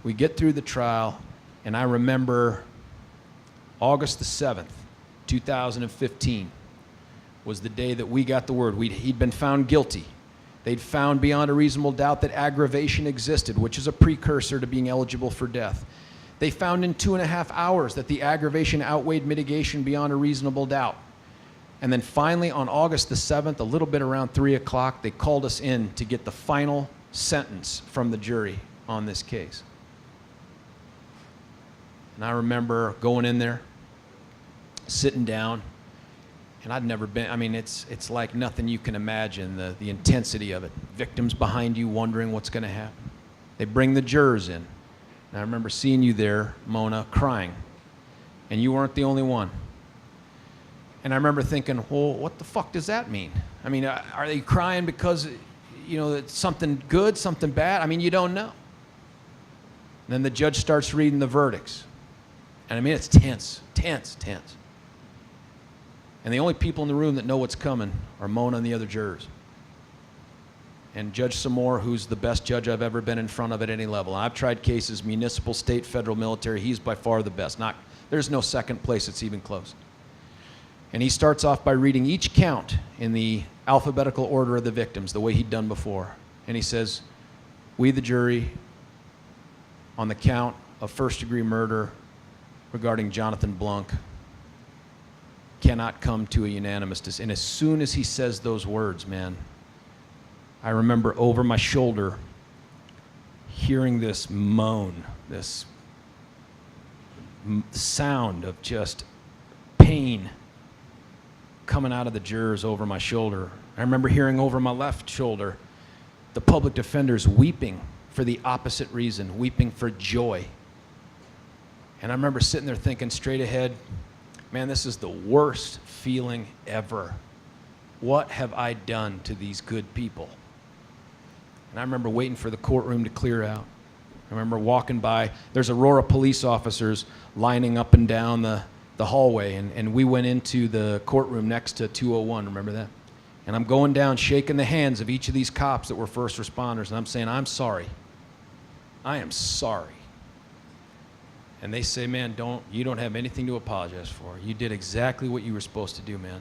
We get through the trial, and I remember August the 7th, 2015 was the day that we got the word. He'd been found guilty. They'd found beyond a reasonable doubt that aggravation existed, which is a precursor to being eligible for death. They found in 2.5 hours that the aggravation outweighed mitigation beyond a reasonable doubt. And then finally, on August the 7th, a little bit around 3 o'clock, they called us in to get the final sentence from the jury on this case. And I remember going in there, sitting down, and I'd never been, I mean, it's like nothing you can imagine, the intensity of it. Victims behind you wondering what's going to happen. They bring the jurors in. And I remember seeing you there, Mona, crying. And you weren't the only one. And I remember thinking, well, what the fuck does that mean? I mean, are they crying because, you know, it's something good, something bad? I mean, you don't know. And then the judge starts reading the verdicts. And I mean, it's tense, tense, tense. And the only people in the room that know what's coming are Mona and the other jurors. And Judge Samore, who's the best judge I've ever been in front of at any level. I've tried cases, municipal, state, federal, military. He's by far the best. There's no second place that's even close. And he starts off by reading each count in the alphabetical order of the victims, the way he'd done before. And he says, we, the jury, on the count of first-degree murder regarding Jonathan Blunk, cannot come to a unanimous decision. And as soon as he says those words, man, I remember over my shoulder hearing this moan, this sound of just pain coming out of the jurors over my shoulder. I remember hearing over my left shoulder the public defenders weeping for the opposite reason, weeping for joy. And I remember sitting there thinking straight ahead, man, this is the worst feeling ever. What have I done to these good people? And I remember waiting for the courtroom to clear out. I remember walking by. There's Aurora police officers lining up and down the hallway, and we went into the courtroom next to 201, remember that? And I'm going down, shaking the hands of each of these cops that were first responders, and I'm saying, I'm sorry. I am sorry. And they say, man, you don't have anything to apologize for. You did exactly what you were supposed to do, man.